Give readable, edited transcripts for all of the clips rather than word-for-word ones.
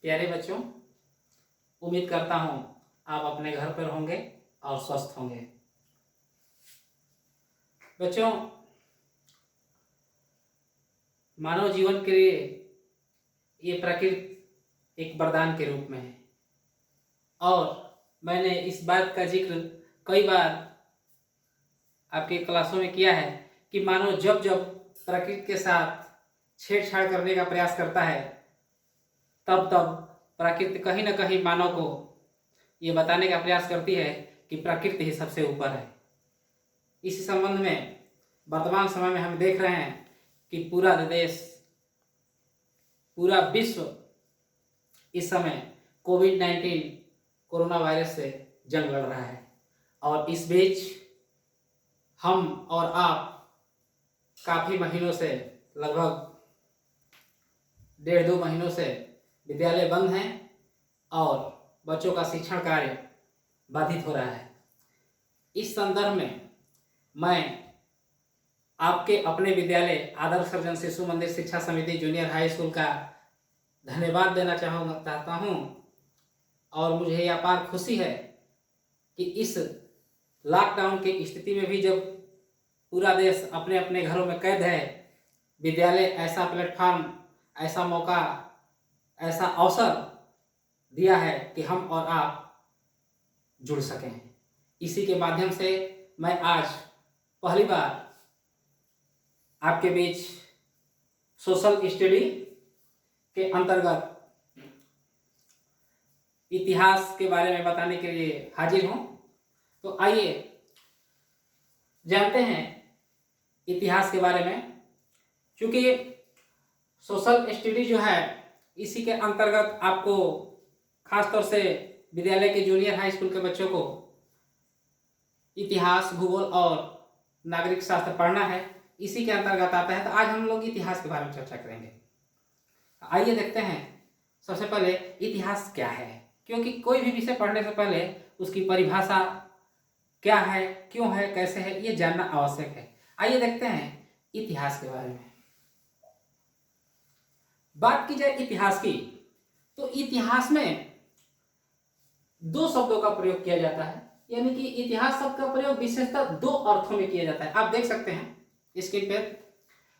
प्यारे बच्चों, उम्मीद करता हूँ आप अपने घर पर होंगे और स्वस्थ होंगे। बच्चों, मानव जीवन के लिए ये प्रकृति एक वरदान के रूप में है और मैंने इस बात का जिक्र कई बार आपके क्लासों में किया है कि मानव जब जब प्रकृति के साथ छेड़छाड़ करने का प्रयास करता है तब तब प्रकृति कहीं न कहीं मानव को ये बताने का प्रयास करती है कि प्रकृति ही सबसे ऊपर है। इसी संबंध में वर्तमान समय में हम देख रहे हैं कि पूरा देश, पूरा विश्व इस समय कोविड-19 कोरोना वायरस से जंग लड़ रहा है और इस बीच हम और आप काफ़ी महीनों से, लगभग 1.5-2 महीनों से विद्यालय बंद हैं और बच्चों का शिक्षण कार्य बाधित हो रहा है। इस संदर्भ में मैं आपके अपने विद्यालय आदर्श सर्जन शिशु मंदिर शिक्षा समिति जूनियर हाई स्कूल का धन्यवाद देना चाहता हूँ और मुझे यह अपार खुशी है कि इस लॉकडाउन की स्थिति में भी जब पूरा देश अपने अपने घरों में कैद है, विद्यालय ऐसा प्लेटफॉर्म, ऐसा मौका, ऐसा अवसर दिया है कि हम और आप जुड़ सकें। इसी के माध्यम से मैं आज पहली बार आपके बीच सोशल स्टडी के अंतर्गत इतिहास के बारे में बताने के लिए हाजिर हूँ। तो आइए जानते हैं इतिहास के बारे में। क्योंकि सोशल स्टडी जो है, इसी के अंतर्गत आपको खासतौर से विद्यालय के जूनियर हाई स्कूल के बच्चों को इतिहास, भूगोल और नागरिक शास्त्र पढ़ना है। इसी के अंतर्गत आता है। तो आज हम लोग इतिहास के बारे में चर्चा करेंगे। आइए देखते हैं सबसे पहले इतिहास क्या है, क्योंकि कोई भी विषय पढ़ने से पहले उसकी परिभाषा क्या है, क्यों है, कैसे है, ये जानना आवश्यक है। आइए देखते हैं इतिहास के बारे में। बात की जाए इतिहास की, तो इतिहास में 2 शब्दों का प्रयोग किया जाता है, यानी कि इतिहास शब्द का प्रयोग विशेषतः 2 अर्थों में किया जाता है। आप देख सकते हैं स्क्रीन पर।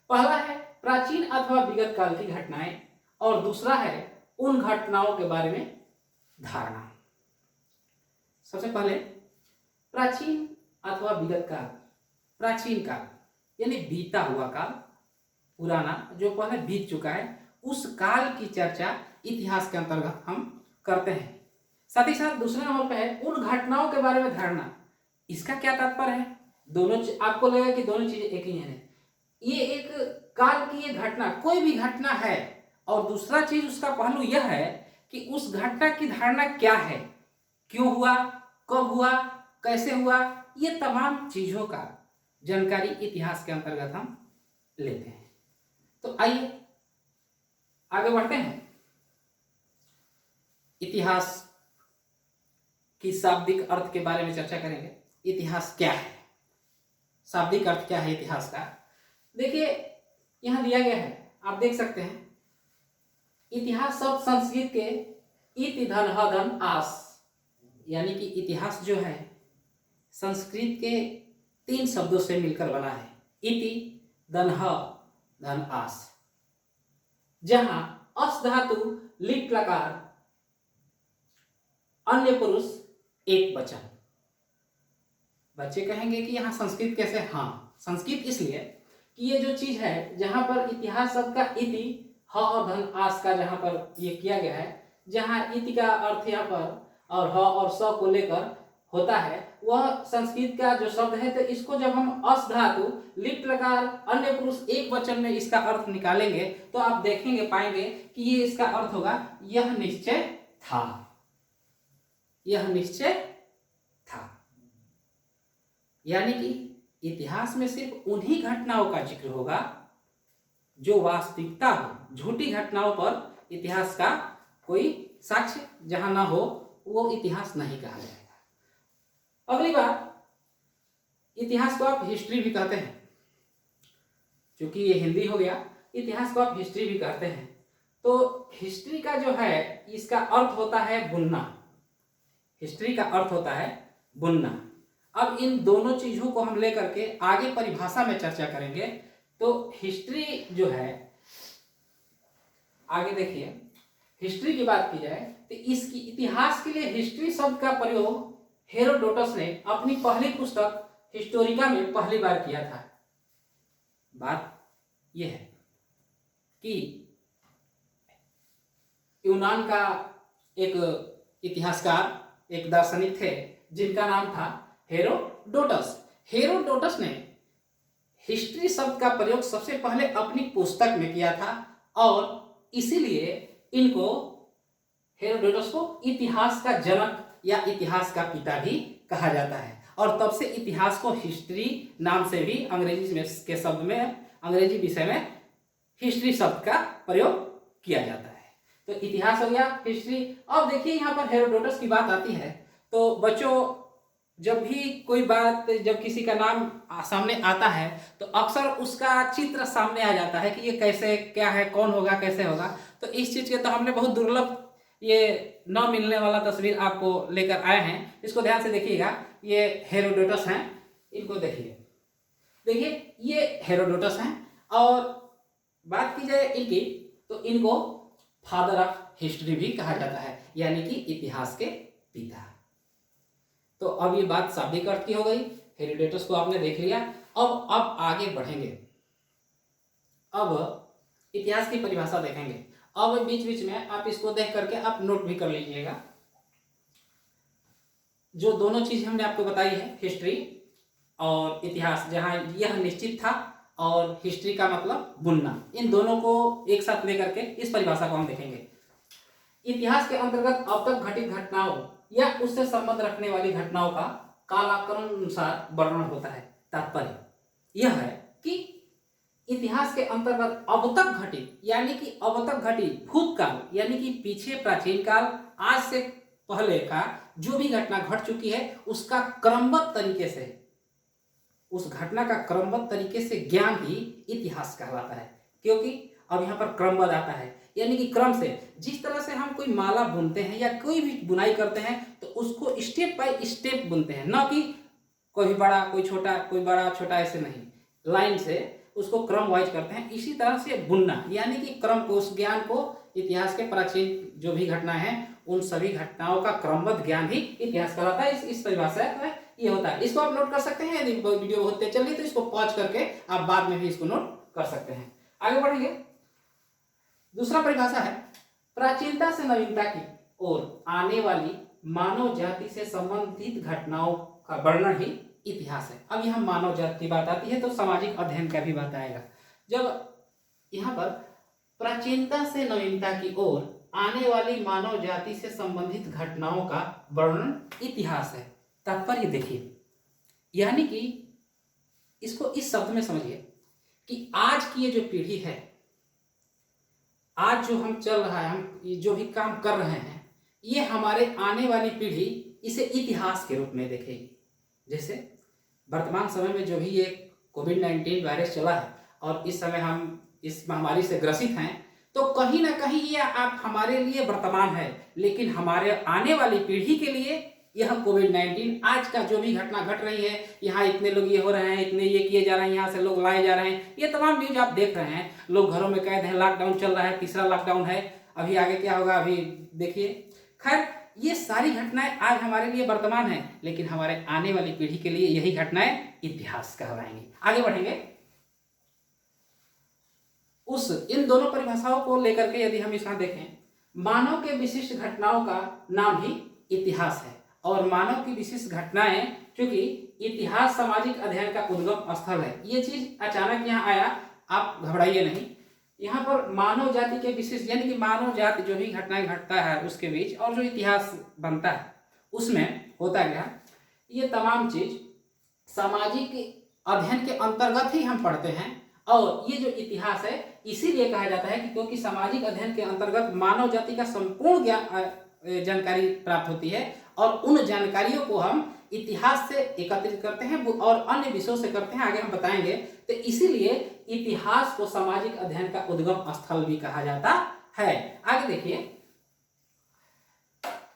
पहला है प्राचीन अथवा विगत काल की घटनाएं और दूसरा है उन घटनाओं के बारे में धारणा। सबसे पहले प्राचीन अथवा विगत काल। प्राचीन काल यानी बीता हुआ काल, पुराना, जो पहले बीत चुका है, उस काल की चर्चा इतिहास के अंतर्गत हम करते हैं। साथ ही साथ दूसरे नंबर पे है उन घटनाओं के बारे में धारणा। इसका क्या तात्पर्य है? दोनों आपको लगेगा कि दोनों चीजें एक ही है। ये एक काल की ये घटना, कोई भी घटना है, और दूसरा चीज उसका पहलू यह है कि उस घटना की धारणा क्या है, क्यों हुआ, कब हुआ, कैसे हुआ, ये तमाम चीजों का जानकारी इतिहास के अंतर्गत हम लेते हैं। तो आइए आगे बढ़ते हैं। इतिहास की शाब्दिक अर्थ के बारे में चर्चा करेंगे। इतिहास क्या है, शाब्दिक अर्थ क्या है इतिहास का? देखिए यहां दिया गया है, आप देख सकते हैं। इतिहास शब्द संस्कृत के इति धन ह धन आस, यानी कि इतिहास जो है संस्कृत के 3 शब्दों से मिलकर बना है। इति धन ह धन आस, जहां अस धातु लिट लकार, अन्य पुरुष एक वचन। बच्चे कहेंगे कि यहाँ संस्कृत कैसे? हाँ, संस्कृत इसलिए कि ये जो चीज है, जहां पर इतिहास शब्द का इति, ह और धन आस का जहां पर ये किया गया है, जहां इति का अर्थ यहाँ पर और ह और स को लेकर होता है, वह संस्कृत का जो शब्द है। तो इसको जब हम अस धातु लिट लकार अन्य पुरुष एक वचन में इसका अर्थ निकालेंगे तो आप देखेंगे, पाएंगे कि ये इसका अर्थ होगा यह निश्चय था, यह निश्चय था। यानी कि इतिहास में सिर्फ उन्हीं घटनाओं का जिक्र होगा जो वास्तविकता हो। झूठी घटनाओं पर इतिहास का कोई साक्ष्य जहां ना हो, वो इतिहास नहीं कहा जाएगा। अगली बात, इतिहास को आप हिस्ट्री भी कहते हैं। क्योंकि ये हिंदी हो गया, इतिहास को आप हिस्ट्री भी कहते हैं। तो हिस्ट्री का जो है इसका अर्थ होता है बुनना। हिस्ट्री का अर्थ होता है बुनना। अब इन दोनों चीजों को हम लेकर के आगे परिभाषा में चर्चा करेंगे। तो हिस्ट्री जो है, आगे देखिए, हिस्ट्री की बात की जाए तो इसकी इतिहास के लिए हिस्ट्री शब्द का प्रयोग हेरोडोटस ने अपनी पहली पुस्तक हिस्टोरिका में पहली बार किया था। बात यह है कि यूनान का एक इतिहासकार, एक दार्शनिक थे जिनका नाम था हेरोडोटस। हेरोडोटस ने हिस्ट्री शब्द का प्रयोग सबसे पहले अपनी पुस्तक में किया था और इसीलिए इनको, हेरोडोटस को इतिहास का जनक या इतिहास का पिता भी कहा जाता है। और तब से इतिहास को हिस्ट्री नाम से भी अंग्रेजी में के शब्द में, अंग्रेजी विषय में हिस्ट्री शब्द का प्रयोग किया जाता है। तो इतिहास हो गया, हिस्ट्री। अब देखिए यहाँ पर हेरोडोटस की बात आती है तो बच्चों, जब भी कोई बात, जब किसी का नाम सामने आता है तो अक्सर उसका चित्र सामने आ जाता है कि ये कैसे, क्या है, कौन होगा, कैसे होगा। तो इस चीज के तो हमने बहुत दुर्लभ ये न मिलने वाला तस्वीर आपको लेकर आए हैं। इसको ध्यान से देखिएगा। ये हेरोडोटस हैं, इनको देखिए, देखिए ये हेरोडोटस हैं। और बात की जाए इनकी तो इनको फादर ऑफ हिस्ट्री भी कहा जाता है, यानी कि इतिहास के पिता। तो अब ये बात शाब्दिक अर्थ की हो गई। हेरोडोटस को आपने देख लिया। अब आगे बढ़ेंगे। अब इतिहास की परिभाषा देखेंगे। अब बीच बीच में आप इसको देख करके आप नोट भी कर लीजिएगा। जो दोनों चीज हमने आपको बताई है, हिस्ट्री और इतिहास, जहां यह निश्चित था और हिस्ट्री का मतलब बुनना, इन दोनों को एक साथ लेकर के इस परिभाषा को हम देखेंगे। इतिहास के अंतर्गत अब तक घटित घटनाओं या उससे संबंध रखने वाली घटनाओं का कालाक्रम अनुसार वर्णन होता है। तात्पर्य यह है कि इतिहास के अंतर्गत अब तक घटित, यानी कि अब तक घटित भूतकाल, यानी कि पीछे प्राचीन काल, आज से पहले का जो भी घटना घट चुकी है उसका क्रमबद्ध तरीके से, उस घटना का क्रमबद्ध तरीके से ज्ञान ही इतिहास कहलाता है। क्योंकि अब यहाँ पर क्रमबद्ध आता है, यानी कि क्रम से, जिस तरह से हम कोई माला बुनते हैं या कोई भी बुनाई करते हैं तो उसको स्टेप बाय स्टेप बुनते हैं, ना कि कोई बड़ा कोई छोटा, कोई बड़ा छोटा, ऐसे नहीं, लाइन से उसको क्रम वाइज करते हैं। इसी तरह से बुनना, यानी कि क्रम को, उस ज्ञान को, इतिहास के प्राचीन जो भी घटनाएं हैं उन सभी घटनाओं का क्रमबद्ध ज्ञान ही इतिहास कहलाता है। इस परिभाषा में ये होता है। इसको आप नोट कर सकते हैं। यदि वीडियो बहुत तेज चल रही तो इसको पॉज करके आप बाद में भी इसको नोट कर सकते हैं। आगे बढ़ेंगे। दूसरा परिभाषा है प्राचीनता से नवीनता की ओर आने वाली मानव जाति से संबंधित घटनाओं का वर्णन ही इतिहास है। अब यहाँ मानव जाति की बात आती है तो सामाजिक अध्ययन का भी बात आएगा। जब यहाँ पर प्राचीनता से नवीनता की ओर आने वाली मानव जाति से संबंधित घटनाओं का वर्णन इतिहास है। तात्पर्य देखिए, यानी कि इसको इस शब्द में समझिए कि आज की ये जो पीढ़ी है, आज जो हम चल रहा है, हम जो भी काम कर रहे हैं, ये हमारे आने वाली पीढ़ी इसे इतिहास के रूप में देखेगी। जैसे वर्तमान समय में जो भी ये कोविड-19 वायरस चला है और इस समय हम इस महामारी से ग्रसित हैं, तो कहीं ना कहीं ये आप हमारे लिए वर्तमान है, लेकिन हमारे आने वाली पीढ़ी के लिए यह कोविड-19, आज का जो भी घटना घट रही है, यहाँ इतने लोग ये हो रहे हैं, इतने ये किए जा रहे हैं, यहाँ से लोग लाए जा रहे हैं, ये तमाम न्यूज आप देख रहे हैं। लोग घरों में कैद हैं, लॉकडाउन चल रहा है, तीसरा लॉकडाउन है, अभी आगे क्या होगा अभी देखिए। खैर, ये सारी घटनाएं आज हमारे लिए वर्तमान है, लेकिन हमारे आने वाली पीढ़ी के लिए यही घटनाएं इतिहास कहलाएंगी। आगे बढ़ेंगे। इन दोनों परिभाषाओं को लेकर के यदि हम इसमें देखें, मानव के विशिष्ट घटनाओं का नाम ही इतिहास है। और मानव की विशिष्ट घटनाएं, क्योंकि इतिहास सामाजिक अध्ययन का उद्गम स्थल है, ये चीज अचानक यहाँ आया, आप घबराइए नहीं। यहाँ पर मानव जाति के विशिष्ट, यानी कि मानव जाति जो भी घटनाएं घटता है उसके बीच और जो इतिहास बनता है उसमें होता गया, ये तमाम चीज सामाजिक अध्ययन के अंतर्गत ही हम पढ़ते हैं। और ये जो इतिहास है इसीलिए कहा जाता है कि क्योंकि सामाजिक अध्ययन के अंतर्गत मानव जाति का संपूर्ण ज्ञान, जानकारी प्राप्त होती है और उन जानकारियों को हम इतिहास से एकत्रित करते हैं और अन्य विषयों से करते हैं, आगे हम बताएंगे। तो इसीलिए इतिहास को सामाजिक अध्ययन का उद्गम स्थल भी कहा जाता है। आगे देखिए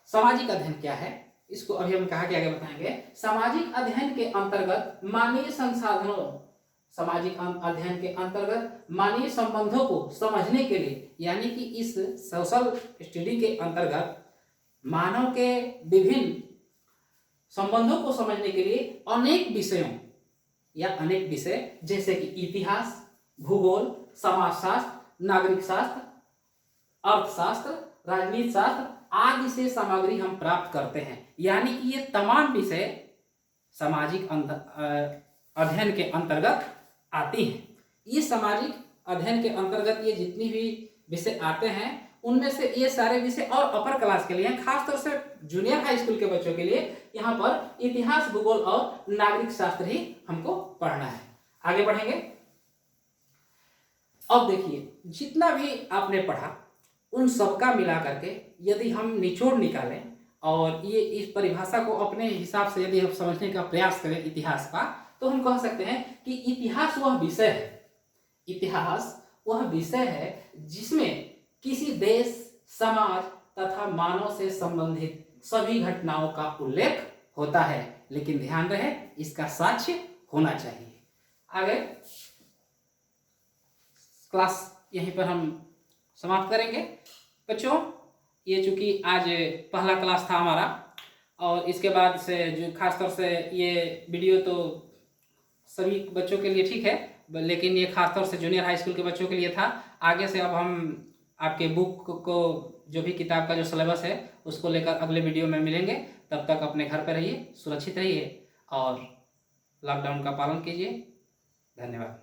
सामाजिक अध्ययन क्या है, इसको अभी हम कहा के आगे बताएंगे। सामाजिक अध्ययन के अंतर्गत मानवीय संसाधनों, सामाजिक अध्ययन के अंतर्गत मानवीय संबंधों को समझने के लिए, यानी कि इस सोशल स्टडी के अंतर्गत मानव के विभिन्न संबंधों को समझने के लिए अनेक विषयों या अनेक विषय जैसे कि इतिहास, भूगोल, समाजशास्त्र, नागरिक शास्त्र, अर्थशास्त्र, राजनीति शास्त्र आदि से सामग्री हम प्राप्त करते हैं। यानी कि ये तमाम विषय सामाजिक अध्ययन के अंतर्गत आती हैं। ये सामाजिक अध्ययन के अंतर्गत ये जितनी भी विषय आते हैं उनमें से ये सारे विषय और अपर क्लास के लिए हैं, खासतौर से जूनियर हाई स्कूल के बच्चों के लिए यहाँ पर इतिहास, भूगोल और नागरिक शास्त्र ही हमको पढ़ना है। आगे बढ़ेंगे। अब देखिए जितना भी आपने पढ़ा उन सबका मिला करके यदि हम निचोड़ निकालें और ये इस परिभाषा को अपने हिसाब से यदि हम समझने का प्रयास करें इतिहास का, तो हम कह सकते हैं कि इतिहास वह विषय है, इतिहास वह विषय है जिसमें किसी देश, समाज तथा मानव से संबंधित सभी घटनाओं का उल्लेख होता है, लेकिन ध्यान रहे इसका साक्ष्य होना चाहिए। आगे क्लास यहीं पर हम समाप्त करेंगे। बच्चों ये चूंकि आज पहला क्लास था हमारा और इसके बाद से जो खासतौर से ये वीडियो तो सभी बच्चों के लिए ठीक है, लेकिन ये खासतौर से जूनियर हाई स्कूल के बच्चों के लिए था। आगे से अब हम आपके बुक को जो भी किताब का जो सिलेबस है उसको लेकर अगले वीडियो में मिलेंगे। तब तक अपने घर पर रहिए, सुरक्षित रहिए और लॉकडाउन का पालन कीजिए। धन्यवाद।